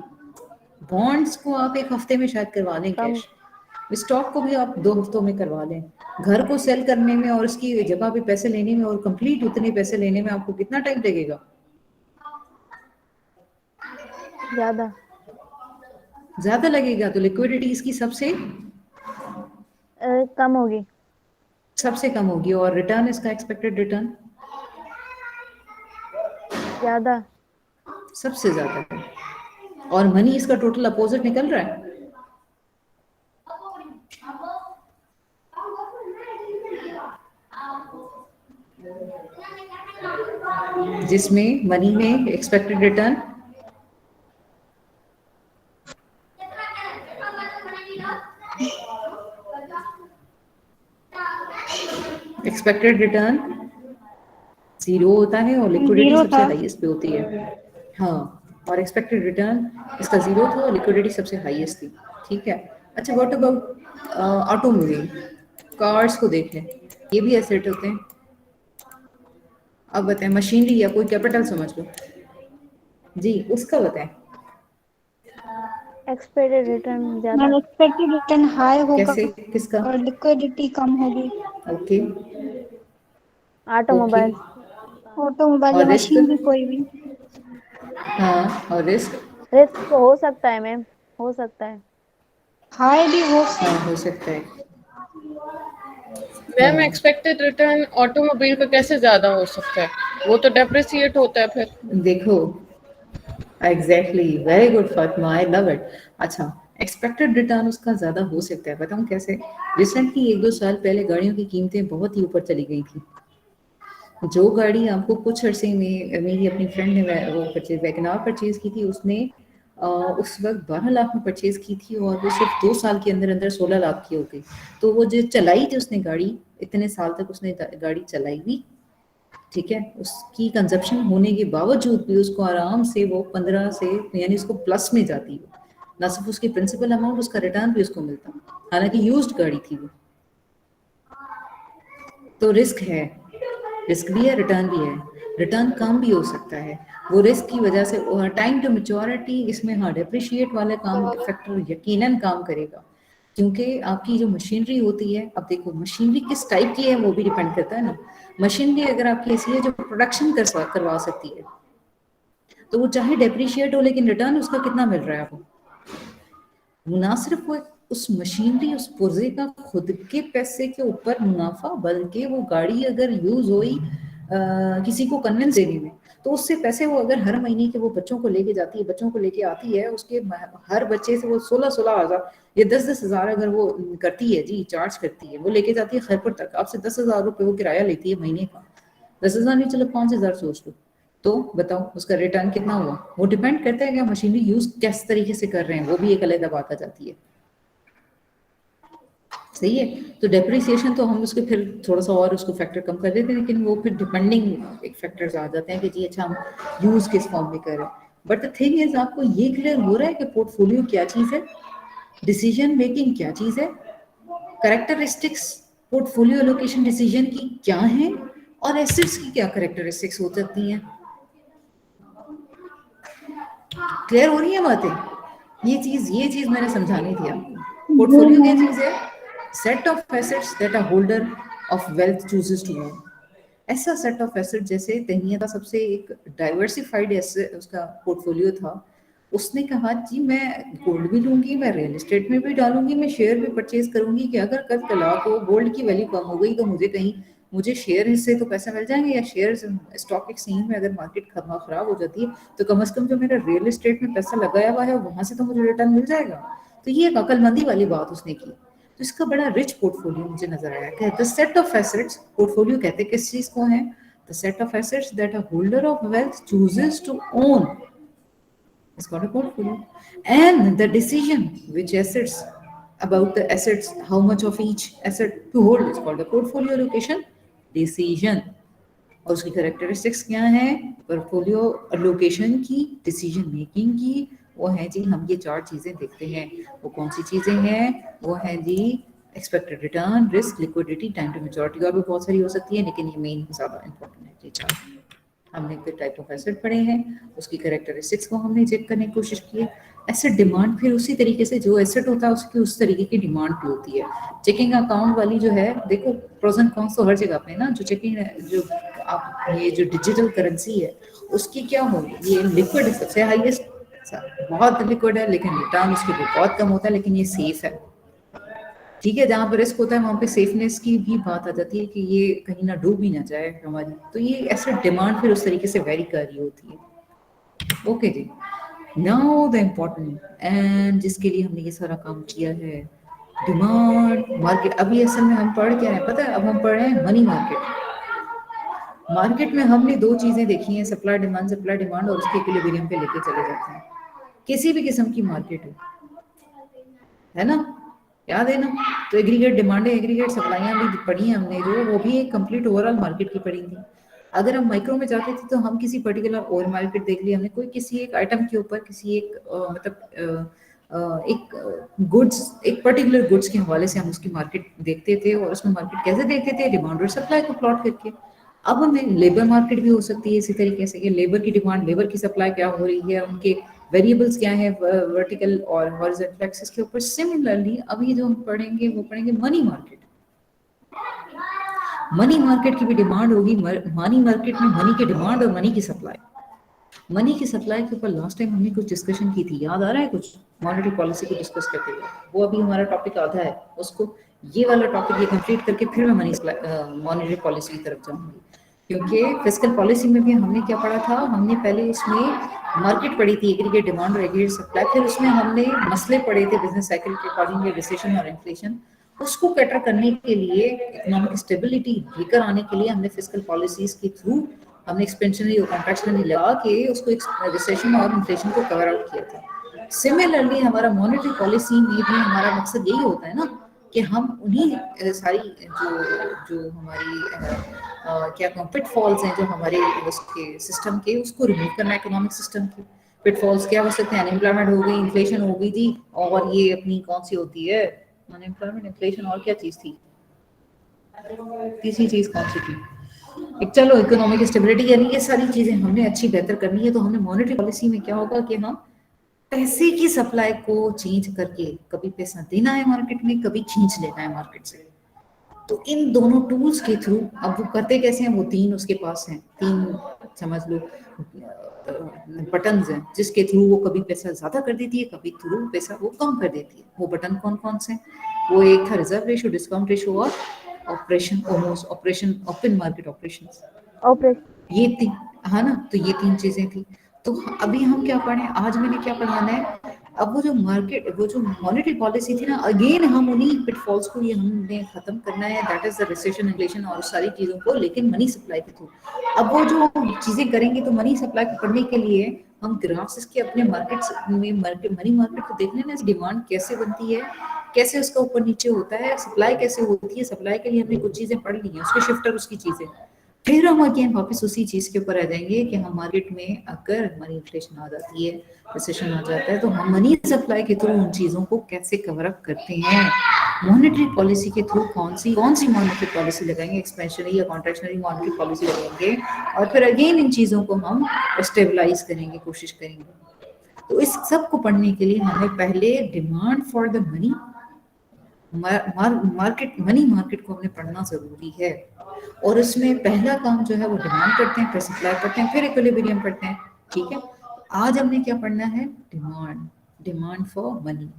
Speaker 1: बॉन्ड्स को आप एक हफ्ते में शायद करवा दें
Speaker 3: कम
Speaker 1: कैश, स्टॉक को भी आप 2 हफ्तों में करवा लें। घर को सेल करने में और उसकी जगह पे पैसे लेने में और कंप्लीट उतने पैसे लेने में आपको कितना टाइम लगेगा?
Speaker 3: ज्यादा
Speaker 1: ज्यादा लगेगा। तो लिक्विडिटी इसकी सबसे
Speaker 3: कम होगी।
Speaker 1: कम होगी। और रिटर्न इसका एक्सपेक्टेड रिटर्न
Speaker 3: ज्यादा
Speaker 1: सबसे ज्यादा है। और मनी इसका टोटल अपोजिट निकल रहा है। जिसमें मनी में एक्सपेक्टेड रिटर्न जीरो होता है और लिक्विडिटी
Speaker 6: जीरो
Speaker 1: सबसे
Speaker 6: था।
Speaker 1: हाईएस्ट पे होती है। हाँ, और एक्सपेक्टेड रिटर्न इसका जीरो था और लिक्विडिटी सबसे हाईएस्ट थी। ठीक है। अच्छा, व्हाट अबाउट ऑटोमोबाइल, कार्स को देख लें, ये भी एसेट होते हैं। अब बताएं मशीनरी या कोई कैपिटल समझ लो जी, उसका बताएं
Speaker 3: एक्सपेक्टेड रिटर्न ज्यादा
Speaker 6: मैम एक्सपेक्टेड रिटर्न हाई होगा
Speaker 1: कैसे, किसका?
Speaker 6: और लिक्विडिटी कम होगी।
Speaker 1: Okay okay.
Speaker 3: ऑटोमोबाइल
Speaker 6: ऑटोमोबाइल या
Speaker 1: और रिस्क?
Speaker 6: मशीनरी कोई भी।
Speaker 1: हाँ, और रिस्क?
Speaker 3: रिस्क हो सकता है मैम, हो सकता है।
Speaker 6: हाई भी हो
Speaker 1: हाँ, हो सकता है।
Speaker 2: मैम एक्सपेक्टेड रिटर्न ऑटोमोबाइल का कैसे ज्यादा हो सकता है? वो तो डेप्रिसिएट होता है फिर।
Speaker 1: देखो exactly, very good Fatima, I love it. अच्छा, एक्सपेक्टेड रिटर्न उसका ज्यादा हो सकता है, बताऊं कैसे? रिसेंटली 1-2 साल पहले गाड़ियों की कीमतें बहुत ही ऊपर चली गई थी। जो गाड़ी आपको कुछ अरसे में, मेरी अपनी फ्रेंड ने वो वैगनार परचेज की थी, उसने उस वक्त 12 लाख में परचेज की थी और वो सिर्फ 2 साल के अंदर अंदर 16 लाख की हो गई। तो वो जो चलाई थी उसने गाड़ी, इतने साल तक उसने गाड़ी चलाई भी, ठीक है, उसकी कंजप्शन होने के बावजूद भी उसको आराम से वो 15 से, यानी उसको प्लस में जाती है। ना सिर्फ उसकी प्रिंसिपल अमाउंट, उसका रिटर्न भी उसको मिलता, हालांकि यूज्ड गाड़ी थी वो। तो रिस्क है, रिस्क भी है, रिटर्न भी है। रिटर्न कम भी हो सकता है, वो रिस्क की वजह से। टाइम टू मैच्योरिटी इसमें हाँ डेप्रिशिएट वाले काम फैक्टर यकीनन काम करेगा, क्योंकि आपकी जो मशीनरी होती है, अब देखो मशीनरी किस टाइप की है वो भी डिपेंड करता है ना। मशीनरी अगर आपकी ऐसी है जो प्रोडक्शन करवा सकती है, तो वो चाहे डेप्रिशिएट हो लेकिन रिटर्न उसका कितना मिल रहा है आपको? ना सिर्फ वो उस मशीनरी, उस पुर्जे का खुद के पैसे के ऊपर मुनाफा, बल्कि वो गाड़ी अगर यूज हुई किसी को कन्विंस देने में, तो उससे पैसे वो अगर हर महीने के वो बच्चों को लेके जाती है, बच्चों को लेके आती है, उसके हर बच्चे से वो 16-16 हज़ार या 10-10 हज़ार अगर वो करती है जी, चार्ज करती है, वो लेके जाती है खैरपुर तक, आपसे 10,000 रुपये वो किराया लेती है महीने का। 10,000 नहीं, चलो 5,000 सोच लो, तो बताओ उसका रिटर्न कितना हुआ? वो डिपेंड करता है कि मशीनरी यूज किस तरीके से कर रहे हैं, वो भी एक अलग बात आ जाती है। सही है। तो डेप्रिसिएशन तो हम उसके फिर थोड़ा सा और उसको फैक्टर कम कर देते हैं, लेकिन वो फिर डिपेंडिंग एक फैक्टर्स आ जाते हैं कि जी अच्छा हम यूज किस फॉर्म में कर रहे हैं। बट द थिंग इज, आपको ये क्लियर हो रहा है कि पोर्टफोलियो क्या चीज है, डिसीजन मेकिंग क्या चीज है, कैरेक्टरिस्टिक्स पोर्टफोलियो एलोकेशन डिसीजन की क्या है, और एसेट्स की क्या कैरेक्टरिस्टिक्स हो सकती हैं। क्लियर हो रही है बातें? ये चीज मैंने समझानी थी आपको। पोर्टफोलियो क्या चीज है? Set of assets that a holder of wealth chooses to own. ऐसा सेट ऑफ एसेट, जैसे तहनिया का सबसे एक डाइवर्सिफाइड एसेट उसका पोर्टफोलियो था। उसने कहा जी मैं गोल्ड भी लूंगी, मैं रियल एस्टेट में भी डालूंगी, मैं शेयर भी परचेज करूंगी कि अगर कल कला को गोल्ड की वैल्यू कम हो गई तो मुझे शेयर हिस्से तो पैसे मिल जाएंगे, या शेयर स्टॉक एक्सचेंज में अगर मार्केट खराब हो जाती है तो कम से कम जो मेरा रियल एस्टेट में पैसा लगाया हुआ है वहां से तो मुझे रिटर्न मिल जाएगा। तो ये एक अकलमंदी वाली बात उसने की। तो इसका बड़ा रिच पोर्टफोलियो मुझे नजर आया कि the set of assets, portfolio कहते हैं किस चीज को है, the set of assets that a holder of wealth chooses to own is called a portfolio, and the decision which assets about the assets, how much of each asset to hold is called a portfolio allocation decision. और उसकी characteristics क्या है portfolio allocation की, decision making की, वो है जी हम ये 4 चीजें देखते हैं। वो कौन सी चीजें हैं, वो है जी expected return, risk, liquidity, time to maturity, और भी बहुत सारी हो सकती है लेकिन ये मेन ज्यादा इंपॉर्टेंट है। ये 4 हमने फिर टाइप ऑफ एसेट पढ़े हैं, उसकी कैरेक्टरिस्टिक्स को हमने चेक करने की कोशिश की है। एसेट डिमांड फिर उसी तरीके से जो एसेट होता है उसकी उस तरीके की डिमांड भी होती है। चेकिंग अकाउंट वाली जो है, देखो प्रोस एंड कॉन्स तो हर जगह पे ना, जो चेकिंग जो आप ये जो डिजिटल करेंसी है उसकी क्या होगी, ये लिक्विड है, सबसे हाईएस्ट, बहुत लिक्विड है लेकिन रिटर्न उसके भी बहुत कम होता है, लेकिन ये सेफ है। ठीक है, जहाँ पर रिस्क होता है वहाँ पे सेफनेस की भी बात आ जाती है कि ये कहीं ना डूब भी ना जाए हमारी, तो ये एसेट डिमांड फिर उस तरीके से वेरी कर रही होती है। ओके जी, नाउ द इम्पोर्टेंट, एंड जिसके लिए हमने ये सारा काम किया है, डिमांड मार्केट। अभी असल में हम पढ़ क्या है पता है, अब हम पढ़ रहे हैं मनी मार्केट। मार्केट में हमने 2 चीजें देखी हैं, सप्लाई डिमांड, और उसके इक्विलिब्रियम पे लेके चले जाते हैं। किसी भी किस्म की मार्केट है ना, याद है ना, तो एग्रीगेट डिमांड है, एग्रीगेट सप्लाइयां भी पढ़ी हैं हमने जो, वो भी एक कंप्लीट ओवरऑल मार्केट की पढ़ी थी। अगर हम माइक्रो में जाते थे तो हम किसी पर्टिकुलर ओवर मार्केट देख लिया हमने, कोई किसी एक आइटम के ऊपर किसी एक एक गुड्स, एक पर्टिकुलर गुड्स के हवाले से हम उसकी मार्केट देखते थे, और उसमें मार्केट कैसे देखते थे, डिमांड और सप्लाई को प्लॉट करके। अब हमें लेबर मार्केट भी हो सकती है इसी तरीके से, कि लेबर की डिमांड, लेबर की सप्लाई क्या हो रही है, उनके वेरिएबल्स क्या है वर्टिकल और हॉरिजॉन्टल एक्सिस के ऊपर। सिमिलरली अभी जो हम पढ़ेंगे वो पढ़ेंगे मनी मार्केट। मनी मार्केट की भी डिमांड होगी, मनी मार्केट में मनी की डिमांड और मनी की सप्लाई। मनी की सप्लाई के ऊपर लास्ट टाइम हमने कुछ डिस्कशन की थी, याद आ रहा है कुछ, मॉनेटरी पॉलिसी को डिस्कस करते हुए, वो अभी हमारा टॉपिक आधा है, उसको ये वाला टॉपिक ये कंप्लीट करके फिर मैं मॉनेटरी पॉलिसी की तरफ जाऊंगी, क्योंकि फिस्कल पॉलिसी में भी हमने क्या पढ़ा था, हमने पहले इसमें मार्केट पढ़ी थी, एग्रीगेट डिमांड और एग्रीगेट सप्लाई, फिर उसमें हमने मसले पढ़े थे बिजनेस साइकिल के अकॉर्डिंग, रिसेशन और इन्फ्लेशन। उसको कैटर करने के लिए, इकोनॉमिक स्टेबिलिटी लेकर आने के लिए हमने फिस्कल पॉलिसीज के थ्रू हमने एक्सपेंशनरी और कॉन्ट्रैक्शनरी लगा के उसको रिसेशन और इन्फ्लेशन को कवर आउट किया था। सिमिलरली हमारा मॉनेटरी पॉलिसी में भी हमारा मकसद यही होता है ना, कि हम उन्हीं सारी जो हमारी क्या कहूँ पिटफॉल्स हैं जो हमारे उसके सिस्टम के, उसको रिमूव करना, इकोनॉमिक सिस्टम के पिटफॉल्स क्या हो सकते हैं, अनएम्प्लॉयमेंट हो गई, इन्फ्लेशन हो गई थी, और ये अपनी कौन सी होती है, अनएम्प्लॉयमेंट, इन्फ्लेशन, और क्या चीज थी, तीसरी चीज कौन सी थी, एक चलो इकोनॉमिक स्टेबिलिटी, यानी ये सारी चीजें हमने अच्छी बेहतर करनी है। तो हमने मॉनेटरी पॉलिसी में क्या होगा कि हम पैसे की सप्लाई को चेंज करके, कभी पैसा देना है मार्केट में, कभी खींच लेना है मार्केट से, तो इन दोनों टूल्स के थ्रू, अब वो करते कैसे हैं, वो 3 उसके पास हैं, 3 समझ लो बटन्स हैं, जिसके थ्रू वो कभी पैसा ज्यादा कर देती है, कभी थ्रू पैसा वो कम कर देती है। वो बटन कौन कौन से हैं, वो एक था रिजर्व रेशो, डिस्काउंट रेशो और ऑपरेशन ओपन मार्केट ऑपरेशंस, ये 3, हाँ ना, तो ये 3 चीजें थी। तो अभी हम क्या पढ़े, आज मैंने क्या पढ़ाना है, अब वो जो मॉनेटरी पॉलिसी थी ना, अगेन हम उन्हीं पिटफॉल्स को ये हमने खत्म करना है, that is the recession, inflation और सारी चीजों को, लेकिन मनी सप्लाई के थ्रू। अब वो जो चीजें करेंगे तो मनी सप्लाई को करने के लिए हम ग्राफ्स के अपने मार्केट्स में मनी मार्केट को देखने ना, डिमांड कैसे बनती है, कैसे उसका ऊपर नीचे होता है, सप्लाई कैसे होती है, सप्लाई के लिए हमने कुछ चीजें पढ़ ली हैं, उसके शिफ्टर उसकी चीजें, फिर हम अगेन वापस उसी चीज के ऊपर आ जाएंगे कि हम मार्केट में अगर मनी इन्फ्लेशन आ जाती है, रिसेशन आ जाता है, तो हम मनी सप्लाई के थ्रू उन चीजों को कैसे कवर अप करते हैं। मॉनेटरी पॉलिसी के थ्रू कौन सी मॉनेटरी पॉलिसी लगाएंगे, एक्सपेंशनरी या कॉन्ट्रैक्शनरी मॉनेटरी पॉलिसी लगाएंगे, और फिर अगेन इन चीजों को हम स्टेबलाइज करेंगे, कोशिश करेंगे। तो इस सब को पढ़ने के लिए हमें पहले demand for the money money market को हमने पढ़ना जरूरी है, और उसमें पहला काम जो है वो डिमांड करते हैं, फिर सप्लाई करते हैं, फिर इक्विलिब्रियम पढ़ते हैं। ठीक है, आज हमने क्या पढ़ना है, डिमांड फॉर मनी।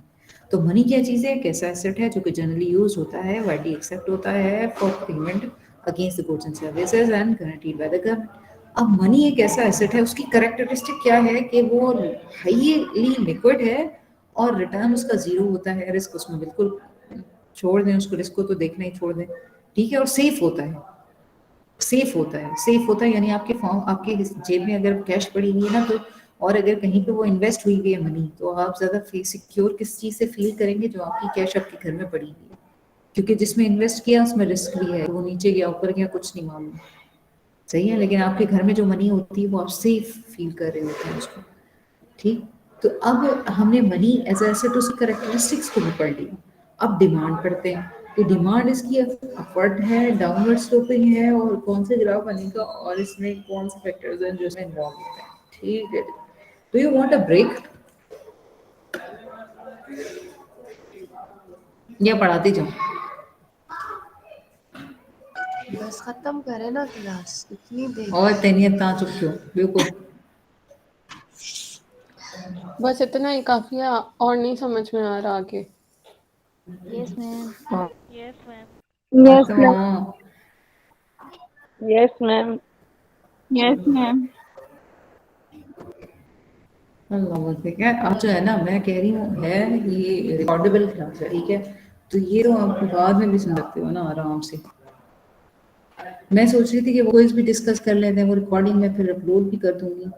Speaker 1: तो मनी क्या चीज है, कैसा एसेट है जो कि जनरली यूज होता है, वाइडली एक्सेप्ट होता है for payment against the goods and services and guaranteed by the government. अब मनी एक ऐसा एसेट है, उसकी कैरेक्टरिस्टिक क्या है कि वो हाईली लिक्विड है और रिटर्न उसका जीरो होता है, रिस्क उसमें बिल्कुल छोड़ दें उसको, रिस्क को तो देखना ही छोड़ दें, ठीक है। और सेफ होता है, सेफ होता है, सेफ होता है यानी आपके फॉर्म, आपके जेब में अगर कैश पड़ी हुई है ना तो, और अगर कहीं पे वो इन्वेस्ट हुई हुई है मनी, तो आप ज्यादा सिक्योर किस चीज से फील करेंगे, जो आपकी कैश आपके घर में पड़ी हुई है। क्योंकि जिसमें इन्वेस्ट किया उसमें रिस्क भी है, वो नीचे गया ऊपर गया कुछ नहीं मालूम, सही है। लेकिन आपके घर में जो मनी होती है वो आप सेफ फील कर रहे होते हैं उसको, ठीक। तो अब हमने मनी एज एसेट उसकी करेक्टरिस्टिक्स को भी पढ़ लिया। अब डिमांड पढ़ते हैं। तो डिमांड इसकी अपवर्ड है, डाउनवर्ड स्लोपिंग है, और कौन से ग्राफ बनेगा और इसमें कौन से फैक्टर्स हैं जो इसमें इन्वॉल्व होते हैं, ठीक है। Do you want a break या पढ़ाते जाओ?
Speaker 5: बस खत्म करे ना क्लास, इतनी देर।
Speaker 1: और तैनियत कहाँ चुप क्यों, बिल्कुल
Speaker 2: बस इतना ही काफी है, और नहीं समझ में आ रहा आगे।
Speaker 3: Yes ma'am.
Speaker 4: Yes ma'am.
Speaker 3: Yes
Speaker 1: तो
Speaker 3: ma'am.
Speaker 2: Yes ma'am.
Speaker 4: Yes ma'am.
Speaker 1: Allah, ठीक है। अब जो है ना, मैं कह रही हूँ है ये रिकॉर्डेबल क्लास है, ठीक है। तो ये तो आप बाद में भी सुन सकते हो ना आराम से। मैं सोच रही थी कि वो क्विज भी डिस्कस कर लेते हैं, वो रिकॉर्डिंग में फिर अपलोड भी कर दूंगी,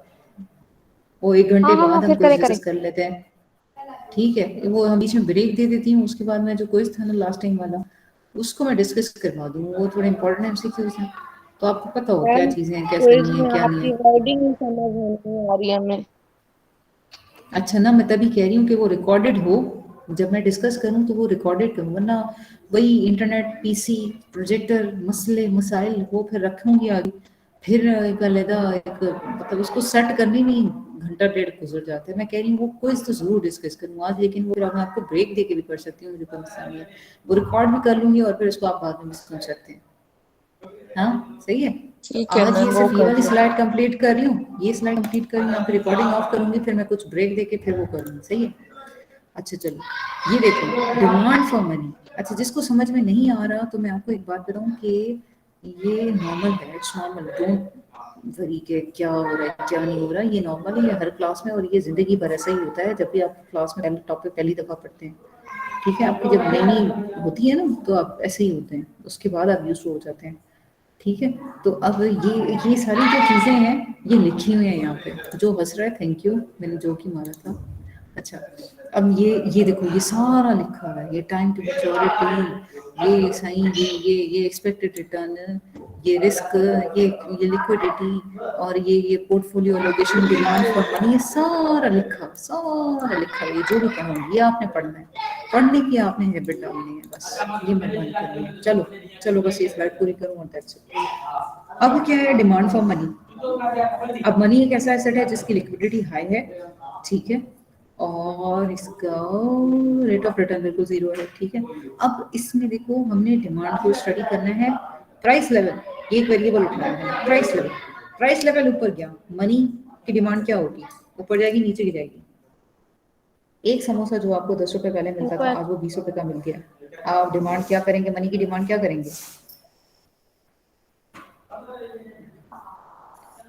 Speaker 1: वो 1 घंटे
Speaker 3: हाँ हाँ हाँ,
Speaker 1: बाद हम
Speaker 3: फिर
Speaker 1: क्विज
Speaker 3: करें
Speaker 1: डिस्कस कर लेते हैं, ठीक है। वो हम बीच में ब्रेक दे देती हूँ, उसके बाद में जो क्विज था ना लास्ट टाइम वाला, उसको मैं डिस्कस करवा दूँ, वो थोड़े इंपॉर्टेंट एमसीक्यूज हैं, तो आपको पता हो क्या
Speaker 2: मैम
Speaker 1: चीजें हैं, क्या
Speaker 2: क्विज
Speaker 1: करनी है
Speaker 2: में
Speaker 1: क्या नहीं
Speaker 2: आपकी
Speaker 1: है।
Speaker 2: वर्डिंग ही समझ में नहीं आ रही है हमें।
Speaker 1: अच्छा ना, मैं तभी कह रही हूँ कि वो रिकॉर्डेड हो, जब मैं डिस्कस करूँ तो वो रिकॉर्डेड करूँ, वरना वही इंटरनेट पीसी प्रोजेक्टर मसले मसाइल वो फिर रखूंगी आगे, फिर एक अलहदा एक मतलब उसको सेट करने में ही घंटा डेढ़ गुजर जाता है। मैं कह रही हूँ वो क्विज तो जरूर डिस्कस करूँ आज, लेकिन वो मैं आपको ब्रेक दे के भी कर सकती हूँ, मुझे कोई मसला नहीं है। वो रिकॉर्ड भी कर लूंगी और फिर उसको आप बाद में भी सुन सकते हैं, हाँ सही है। तो
Speaker 2: ठीक है
Speaker 1: आज
Speaker 2: मैम,
Speaker 1: ये
Speaker 2: वो
Speaker 1: सिर्फ ये
Speaker 2: कर
Speaker 1: वाली
Speaker 2: लो।
Speaker 1: स्लाइड कंप्लीट कर लूँ, ये स्लाइड कंप्लीट कर लूँ, फिर रिकॉर्डिंग ऑफ करूंगी, फिर मैं कुछ ब्रेक देके फिर वो करूँगी, सही है। अच्छा चलो, ये देखो डिमांड फॉर मनी। अच्छा, जिसको समझ में नहीं आ रहा तो मैं आपको एक बात बताऊं कि ये नॉर्मल है, इट्स नॉर्मल, डोंट वरी के क्या हो रहा है क्या नहीं हो रहा, ये नॉर्मल है, ये हर क्लास में, और ये जिंदगी भर ऐसा ही होता है जब भी आप क्लास में पहले टॉपिक पहली दफा पढ़ते हैं, ठीक है। आपकी जब नई नई होती है ना तो आप ऐसे ही होते हैं, उसके बाद आप यूज हो जाते हैं, ठीक है। तो अब ये सारी जो चीजें हैं ये लिखी हुई हैं यहाँ पे। जो हंस रहा है थैंक यू, मैंने जो की मारा था। अच्छा, अब ये देखो, ये सारा लिखा है, ये टाइम टू मैच्योरिटी, ये सही, ये एक्सपेक्टेड रिटर्न, ये रिस्क, ये लिक्विडिटी, और ये portfolio location, demand for money, ये सारा लिखा है। ये जो भी कहूँ ये आपने पढ़ना है, पढ़ने की आपने हैबिट डालनी है, बस ये मेहरबानी करनी है। चलो चलो, बस ये स्लाइड पूरी करूँ और दैट्स इट। अब क्या है डिमांड फॉर मनी। अब मनी एक ऐसा एसेट है जिसकी लिक्विडिटी हाई है, ठीक है, और इसका रेट ऑफ रिटर्न बिल्कुल जीरो है, ठीक है। अब इसमें देखो, हमने डिमांड को स्टडी करना है, प्राइस लेवल, एक वेरिएबल उठाना है, प्राइस लेवल। प्राइस लेवल ऊपर गया, मनी की डिमांड क्या होगी, ऊपर जाएगी नीचे की जाएगी। एक समोसा जो आपको 10 रुपए पहले मिलता था, आज वो 20 रुपए का मिल गया, आप डिमांड क्या करेंगे, मनी की डिमांड क्या करेंगे,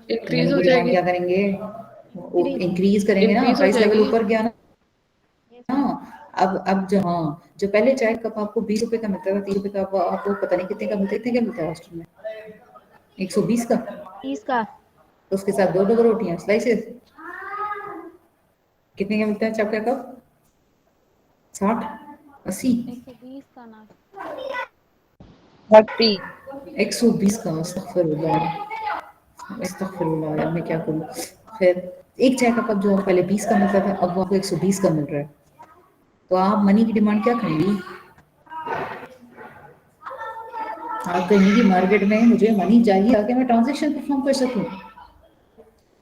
Speaker 2: इंक्रीज
Speaker 1: मनी
Speaker 2: हो
Speaker 1: की डिमांड
Speaker 2: जाएगी।
Speaker 1: क्या करेंगे, इंक्रीज करेंगे ना,
Speaker 2: इंक्रीज हो
Speaker 1: प्राइस लेवल
Speaker 2: जाएगी।
Speaker 1: ऊपर गया ना। हाँ, अब जो, हाँ, जो पहले चाय कप आपको 20 रुपए का मिलता था, 30 रुपए का आपको पता नहीं कितने का मिलता है, इतने का मिलता है हॉस्टल में, 120 का,
Speaker 3: 30 का।
Speaker 1: तो उसके साथ 2 रोटियां स्लाइसेस, कितने का मिलता है चाय का कप, 60 80
Speaker 3: 120 का ना।
Speaker 2: 30।
Speaker 1: 120 का, अस्तगफिरुल्लाह यार, मैं क्या करूं। फिर एक चाय का कप जो पहले 20 का मिलता था, अब वो आपको 120 का मिल रहा है, तो आप मनी की डिमांड क्या करेंगी, आप कहेंगी मार्केट में मुझे मनी चाहिए ताकि मैं ट्रांजैक्शन परफॉर्म कर सकूं,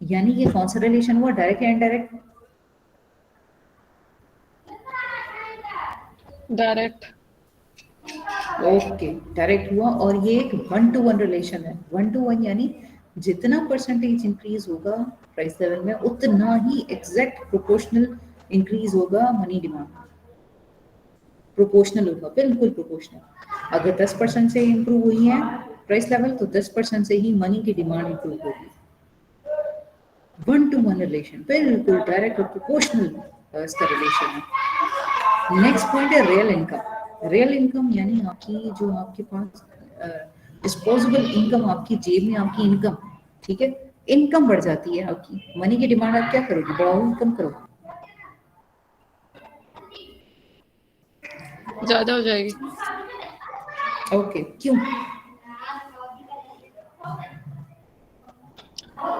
Speaker 1: यानी ये कौन सा रिलेशन हुआ, डायरेक्ट या इनडायरेक्ट,
Speaker 2: डायरेक्ट।
Speaker 1: ओके डायरेक्ट हुआ, और ये एक 1-to-1 रिलेशन है। 1-to-1 यानी जितना परसेंटेज इंक्रीज होगा प्राइस लेवल में, उतना ही एग्जैक्ट प्रोपोर्शनल इंक्रीज होगा मनी डिमांड, प्रोपोर्शनल होगा, बिल्कुल प्रोपोर्शनल। अगर 10% से इंप्रूव हुई है प्राइस लेवल, तो 10% से ही मनी की डिमांड इंप्रूव होगी। 1-to-1 रिलेशन, बिल्कुल डायरेक्ट और प्रोपोर्शनल इसका रिलेशन है। नेक्स्ट पॉइंट है रियल इनकम। रियल इनकम यानी आपकी जो आपके पास डिस्पोजेबल इनकम, आपकी जेब में आपकी इनकम, ठीक है, इनकम बढ़ जाती है आपकी। मनी की डिमांड आप क्या करोगे, बढ़ाओगे कम करोगे?
Speaker 5: ज्यादा हो जाएगी।
Speaker 1: ओके, क्यों?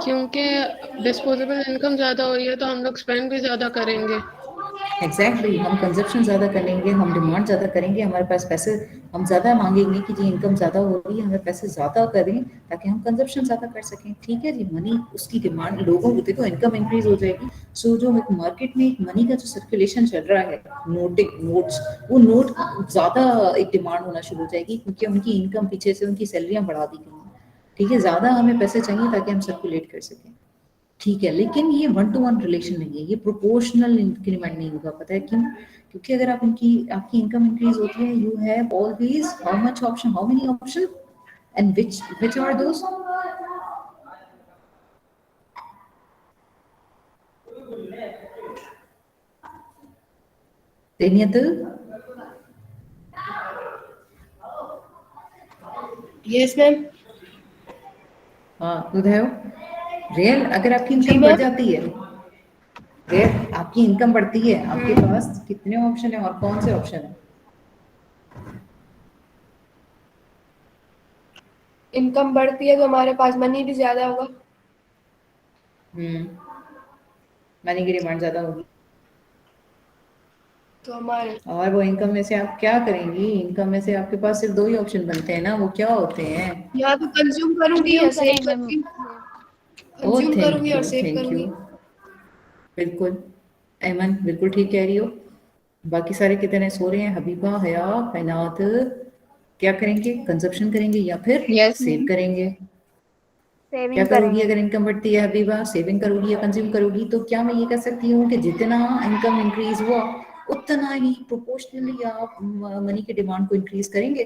Speaker 5: क्योंकि डिस्पोजेबल इनकम ज्यादा हो रही है तो हम लोग स्पेंड भी ज्यादा करेंगे।
Speaker 1: एग्जैक्टली, हम कंजप्शन ज़्यादा करेंगे, हम डिमांड ज़्यादा करेंगे, हमारे पास पैसे, हम ज़्यादा मांगेंगे कि जी इनकम ज़्यादा हो रही है, हमें पैसे ज़्यादा करें ताकि हम कंजप्शन ज़्यादा कर सकें। ठीक है जी, मनी उसकी डिमांड, लोगों को देखो इनकम इंक्रीज हो जाएगी। सो जो एक मार्केट में एक मनी का जो सर्कुलेशन चल रहा है, नोट्स, वो नोट ज़्यादा एक डिमांड होना शुरू हो जाएगी क्योंकि उनकी इनकम पीछे से उनकी सैलरियाँ बढ़ा दी गई हैं। ठीक है, ज़्यादा हमें पैसे चाहिए ताकि हम सर्कुलेट कर सकें। ठीक है, लेकिन ये 1 to 1 रिलेशन नहीं है, ये प्रोपोर्शनल इंक्रीमेंट नहीं होगा। पता है क्यों? क्योंकि अगर आप आपकी इनकम इंक्रीज होती है, you have always how much option, how many option, and which are those? Taniyat?
Speaker 5: Yes ma'am.
Speaker 1: हाँ, ॿुधायो। रियल अगर आपकी इनकम बढ़ जाती है, रियल आपकी इनकम बढ़ती है, आपके पास कितने ऑप्शन है और कौन से ऑप्शन है?
Speaker 5: इनकम बढ़ती है तो हमारे पास मनी भी ज्यादा होगा।
Speaker 1: मनी की डिमांड ज्यादा होगी
Speaker 5: तो हमारे
Speaker 1: और वो इनकम में से आप क्या करेंगी? इनकम में से आपके पास सिर्फ 2 ही ऑप्शन बनते हैं ना, वो क्या होते हैं?
Speaker 5: या तो कंज्यूम करूंगी या सेव करूंगी।
Speaker 1: ओह
Speaker 5: कंज्यूम करूंगी और सेव
Speaker 1: थैंक यू,
Speaker 5: करूंगी।
Speaker 1: बिल्कुल ऐमन, बिल्कुल ठीक कह रही हो। बाकी सारे कितने सो रहे हैं? हबीबा, हया, कैनात, क्या करेंगे? कंजप्शन करेंगे या फिर सेव करेंगे? क्या
Speaker 3: सेविंग
Speaker 1: करोगी
Speaker 3: करेंगे।
Speaker 1: अगर इनकम बढ़ती है हबीबा? सेविंग करोगी या कंज्यूम करोगी? तो क्या मैं ये कह सकती हूँ कि जितना इनकम इंक्रीज हुआ उतना ही प्रोपोर्शनली आप मनी की डिमांड को इंक्रीज करेंगे?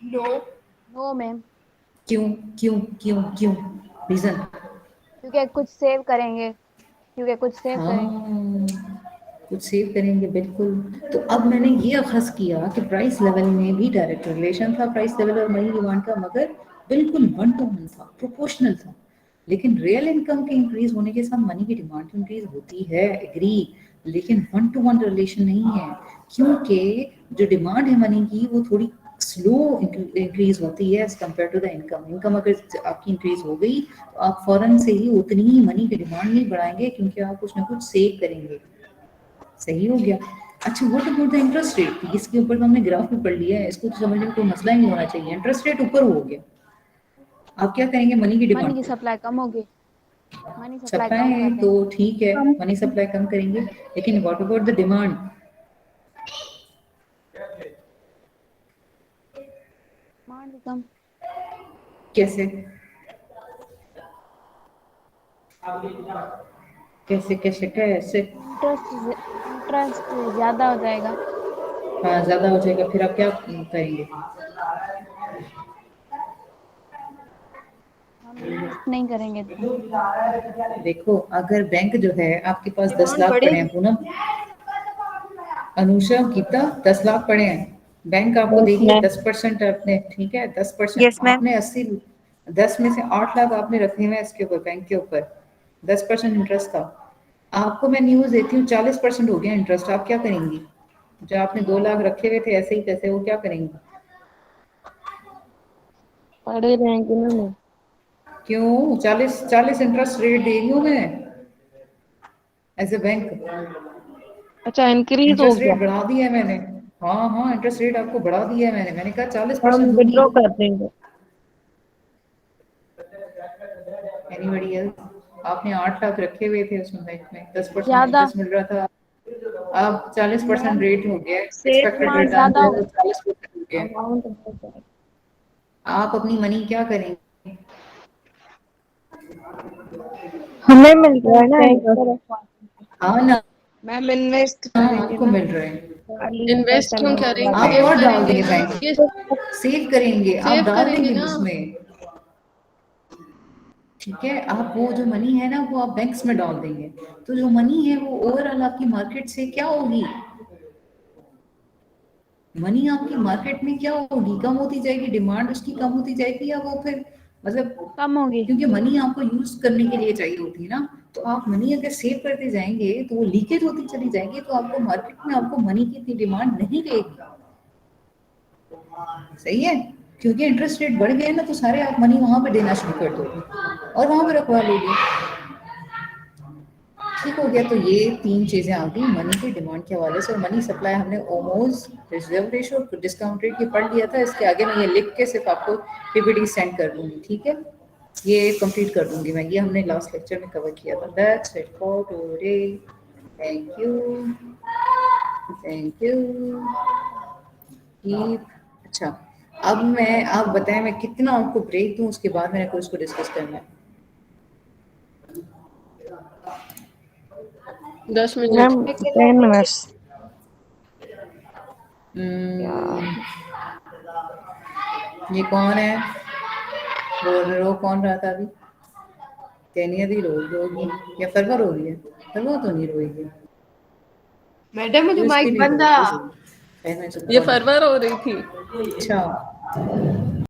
Speaker 5: नो।
Speaker 3: नो मैम,
Speaker 1: क्यों? क्यों क्यों क्यों? रीजन?
Speaker 3: क्योंकि कुछ सेव करेंगे,
Speaker 1: हाँ, कुछ सेव करेंगे, बिल्कुल। तो अब मैंने ये अखज़ किया कि प्राइस लेवल में भी डायरेक्ट रिलेशन था प्राइस लेवल और मनी डिमांड का, मगर बिल्कुल 1 to 1 था, प्रोपोर्शनल था। लेकिन रियल इनकम के इंक्रीज होने के साथ मनी की डिमांड इंक्रीज होती है, एग्री, लेकिन 1 to 1 रिलेशन नहीं है, क्योंकि जो डिमांड है मनी की वो थोड़ी स्लो इंक्रीज होती है as compare to the income. Income अगर आपकी इंक्रीज हो गई तो आप फौरन से ही उतनी ही मनी की डिमांड नहीं बढ़ाएंगे क्योंकि आप कुछ ना कुछ सेव करेंगे। सही हो गया। अच्छा, what about the interest rate? इसके ऊपर तो हमने ग्राफ भी पढ़ लिया है, इसको तो समझने में कोई मसला ही नहीं होना चाहिए। इंटरेस्ट रेट ऊपर हो गया, आप क्या करेंगे? मनी की
Speaker 3: मनी
Speaker 1: डिमांड
Speaker 3: की
Speaker 1: को
Speaker 3: सप्लाई कम होगी, मनी सप्लाई कम
Speaker 1: सप्लाई
Speaker 3: कर
Speaker 1: तो
Speaker 3: देंगे।
Speaker 1: ठीक है, मनी सप्लाई कम करेंगे, लेकिन what about the demand?
Speaker 3: Demand भी कम।
Speaker 1: कैसे कैसे कैसे कैसे?
Speaker 3: इंटरेस्ट ज्यादा हो जाएगा।
Speaker 1: हाँ, ज्यादा हो जाएगा, फिर आप क्या करेंगे?
Speaker 3: हम इन्वेस्ट नहीं करेंगे इतना।
Speaker 1: देखो, अगर बैंक जो है आपके पास 10
Speaker 5: डिमांड
Speaker 1: लाख पड़े हैं,
Speaker 5: बढ़ेगी।
Speaker 1: पूनम, अनुषा, गीता, 10 लाख पड़े हैं, बैंक आपको देगी 10% अपने, ठीक है, 10%। आपने 80, 10 में से 8 लाख आपने रखे हुए हैं इसके ऊपर, बैंक के ऊपर, 10% इंटरेस्ट था। आपको मैं न्यूज देती हूँ 40% हो गया इंटरेस्ट, आप क्या करेंगी? जो आपने 2 लाख रखे हुए थे ऐसे ही कैसे, वो क्या करेंगी?
Speaker 4: पढ़े रहेंगे ना मैं।
Speaker 1: क्यों? 40 इंटरेस्ट रेट दे रही हूँ मैं एज ए बैंक।
Speaker 4: अच्छा, इंक्रीज हो
Speaker 1: इंटरेस्ट
Speaker 4: गया।
Speaker 1: रेट बढ़ा दिया है मैंने। हाँ हाँ, इंटरेस्ट रेट आपको बढ़ा दिया है मैंने कहा
Speaker 4: हम
Speaker 1: 40% दूंगी।
Speaker 4: विड्रॉ कर देंगे।
Speaker 1: Anybody else? आपने 8 लाख रखे हुए थे उसमें, बैंक में 10%
Speaker 3: ज्यादा
Speaker 1: इंटरेस्ट मिल रहा था, अब 40% रेट हो गया,
Speaker 4: सेव
Speaker 1: एक्सपेक्टेड
Speaker 3: डिमांड
Speaker 1: रिटर्न
Speaker 3: ज्यादा
Speaker 1: जो
Speaker 3: हो।
Speaker 1: है 40% हो गया।
Speaker 4: अमाउंट बहुत है।
Speaker 1: आप अपनी मनी क्या करेंगे?
Speaker 4: हमें मिल रहा है ना इंटरेस्ट।
Speaker 1: हाँ ना,
Speaker 2: मैम इन्वेस्ट
Speaker 1: हाँ,
Speaker 2: करेंगे
Speaker 1: आपको
Speaker 2: ना।
Speaker 1: मिल रहा है।
Speaker 5: इन्वेस्ट क्यों करेंगे?
Speaker 1: आप
Speaker 5: सेव
Speaker 1: और डाल
Speaker 5: करेंगे
Speaker 1: देंगे
Speaker 5: ना।
Speaker 1: बैंक,
Speaker 5: ये
Speaker 1: सेव करेंगे, आप
Speaker 5: सेव
Speaker 1: डाल
Speaker 5: करेंगे
Speaker 1: देंगे
Speaker 5: ना।
Speaker 1: उसमें, ठीक है। आप वो जो मनी है ना वो आप बैंक्स में डाल देंगे, तो जो मनी है वो ओवरऑल आपकी मार्केट से क्या होगी? मनी आपकी मार्केट में क्या होगी, कम होती जाएगी, डिमांड उसकी कम होती जाएगी, या वो फिर मतलब,
Speaker 3: कम होगी।
Speaker 1: क्योंकि मनी आपको यूज करने के लिए चाहिए होती है ना, तो आप मनी अगर सेव करते जाएंगे तो वो लीकेज होती चली जाएगी, तो आपको मार्केट में आपको मनी की इतनी डिमांड नहीं रहेगी। सही है, क्योंकि इंटरेस्ट रेट बढ़ गए ना, तो सारे आप मनी वहां पे देना शुरू कर दोगे और वहां पे रखवा लोगे। ठीक हो गया, तो ये 3 चीजें आ गई मनी की डिमांड के हवाले से। और मनी सप्लाई हमने ओमोज, रिजर्व रेशो, डिस्काउंट रेट ये पढ़ लिया था। इसके आगे मैं ये लिख के सिर्फ आपको पीपीटी सेंड कर दूंगी, ठीक है, ये कंप्लीट कर दूंगी मैं, ये हमने लास्ट लेक्चर में कवर किया था। That's it for today, thank you, thank you. अच्छा, अब मैं, आप बताएं मैं कितना आपको ब्रेक दूं, उसके बाद मैंने कोर्स को डिस्कस करना है।
Speaker 4: 10 मिनट।
Speaker 3: Ma'am 10 minutes.
Speaker 1: ये कौन है रो कौन रहा था अभी? तेनिया दी रोगी या फरवा रो रही है? फरवा तो नहीं रोएगी
Speaker 5: मैडम मुझे
Speaker 1: तो इसके
Speaker 5: माइक
Speaker 1: लिए
Speaker 5: बंद
Speaker 1: तो
Speaker 5: आ।
Speaker 1: खैर मैं चुप
Speaker 4: ये
Speaker 1: हूँ।
Speaker 4: फरवर हो रही थी।
Speaker 1: अच्छा